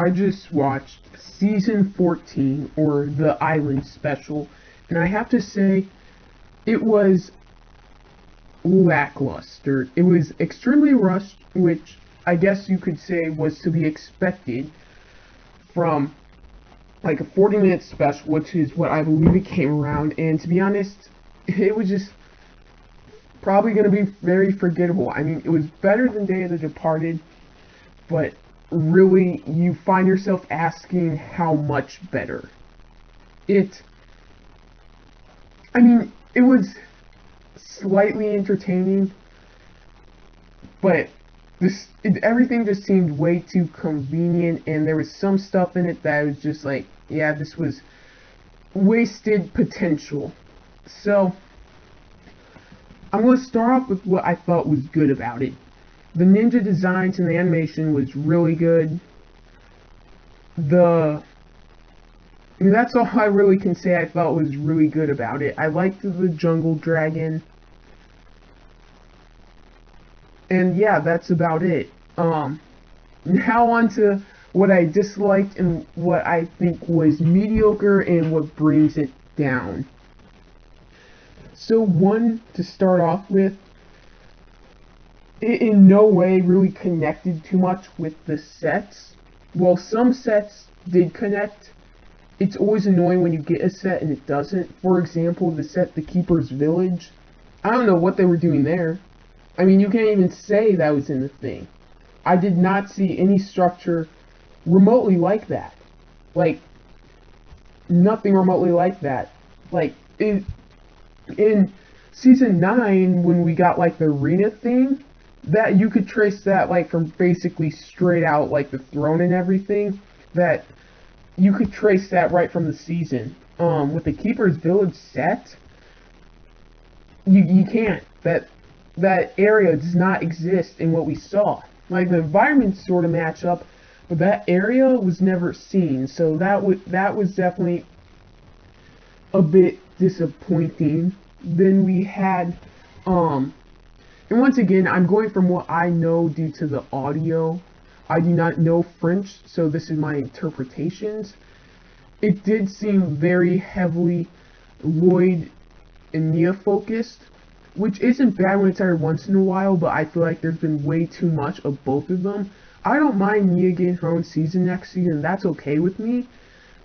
I just watched season 14, or the Island special, and I have to say, it was lackluster. It was extremely rushed, which I guess you could say was to be expected from like a 40-minute special, which is what I believe it came around, and to be honest, it was just probably going to be very forgettable. I mean, it was better than Day of the Departed, but really, you find yourself asking how much better. I mean, it was slightly entertaining, but everything just seemed way too convenient, and there was some stuff in it that was just like, yeah, this was wasted potential. So, I'm going to start off with what I thought was good about it. The ninja designs and the animation was really good. That's all I really can say I thought was really good about it. I liked the jungle dragon. And yeah, that's about it. Now on to what I disliked and what I think was mediocre and what brings it down. So one, to start off with, it in no way really connected too much with the sets. While some sets did connect, it's always annoying when you get a set and it doesn't. For example, the set The Keeper's Village. I don't know what they were doing there. I mean, you can't even say that was in the thing. I did not see any structure remotely like that. Like, nothing remotely like that. Like, in season 9, when we got, like, the arena thing, that you could trace that, like, from basically straight out, like, the throne and everything, that you could trace that right from the season. With the Keeper's Village set, you can't. That area does not exist in what we saw. Like, the environments sort of match up, but that area was never seen, so that was definitely a bit disappointing. Then we had, and once again, I'm going from what I know due to the audio. I do not know French, so this is my interpretations. It did seem very heavily Lloyd and Nia focused, which isn't bad when it's every once in a while, but I feel like there's been way too much of both of them. I don't mind Nia getting her own season next season, that's okay with me,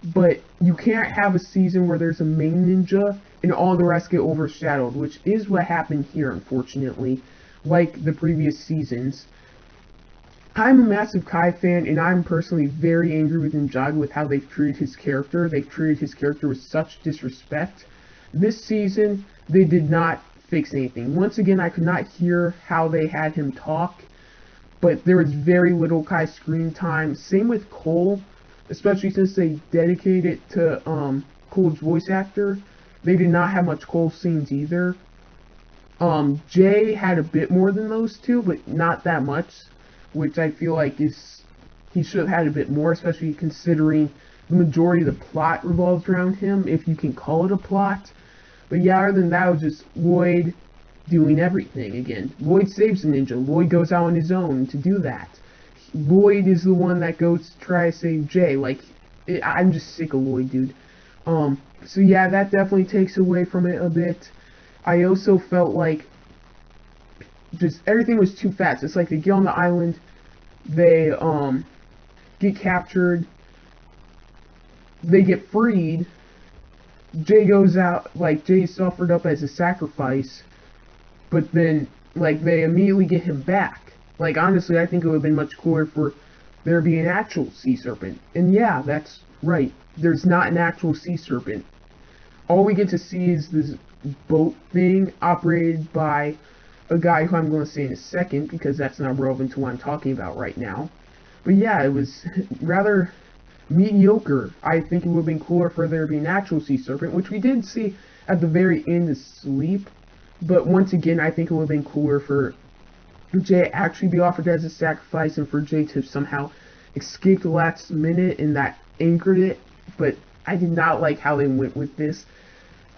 but you can't have a season where there's a main ninja and all the rest get overshadowed, which is what happened here, unfortunately, like the previous seasons. I'm a massive Kai fan, and I'm personally very angry with Ninjago with how they've treated his character. They've treated his character with such disrespect. This season, they did not fix anything. Once again, I could not hear how they had him talk, but there was very little Kai screen time. Same with Cole, especially since they dedicated it to Cole's voice actor. They did not have much Cole scenes either. Jay had a bit more than those two, but not that much, which I feel like he should have had a bit more, especially considering the majority of the plot revolves around him, if you can call it a plot. But yeah, other than that, it was just Lloyd doing everything again. Lloyd saves the ninja. Lloyd goes out on his own to do that. Lloyd is the one that goes to try to save Jay. Like, I'm just sick of Lloyd, dude. So yeah, that definitely takes away from it a bit. I also felt like just everything was too fast. It's like they get on the island, they get captured, they get freed, Jay goes out, like, Jay's offered up as a sacrifice, but then, like, they immediately get him back. Like, honestly, I think it would have been much cooler for there to be an actual sea serpent. And yeah, that's right, there's not an actual sea serpent. All we get to see is this boat thing operated by a guy who I'm going to say in a second, because that's not relevant to what I'm talking about right now. But yeah, it was rather mediocre. I think it would have been cooler for there to be an actual sea serpent, which we did see at the very end of Sleep. But once again, I think it would have been cooler for Jay actually be offered as a sacrifice and for Jay to somehow escape the last minute, and that anchored it. But I did not like how they went with this.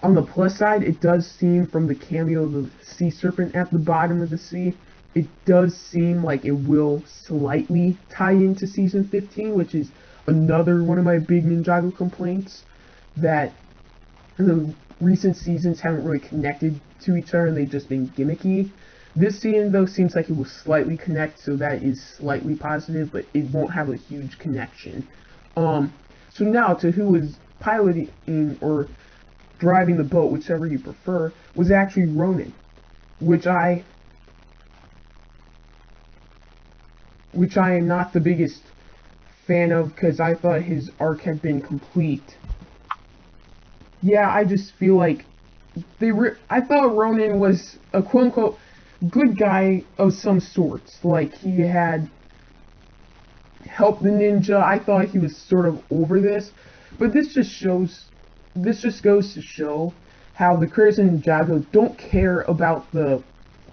On the plus side, it does seem from the cameo of the sea serpent at the bottom of the sea it does seem like it will slightly tie into season 15, which is another one of my big Ninjago complaints, that the recent seasons haven't really connected to each other and they've just been gimmicky. This season, though, seems like it will slightly connect, so that is slightly positive, but it won't have a huge connection. So now to who was piloting or driving the boat, whichever you prefer, was actually Ronin, which I am not the biggest fan of, because I thought his arc had been complete. Yeah, I just feel like I thought Ronin was a quote-unquote good guy of some sorts. Like, he had helped the ninja. I thought he was sort of over this. But this just goes to show how the creators of Ninjago don't care about the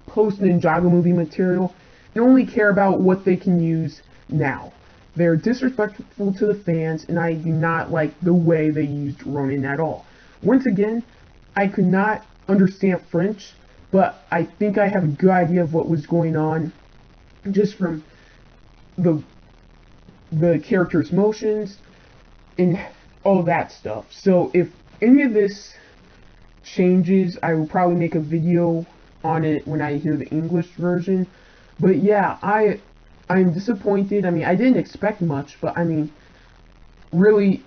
post-Ninjago movie material and only care about what they can use now. They're disrespectful to the fans, and I do not like the way they used Ronin at all. Once again, I could not understand French, but I think I have a good idea of what was going on just from the character's motions and all that stuff. So if any of this changes, I will probably make a video on it when I hear the English version. But yeah, I'm disappointed. I mean, I didn't expect much, but I mean, really,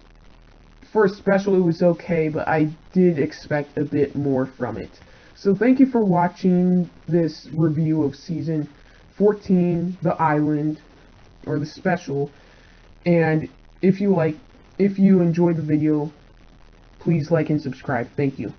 for a special it was okay, but I did expect a bit more from it. So thank you for watching this review of season 14, The Island, or the special. And if you enjoyed the video, please like and subscribe. Thank you.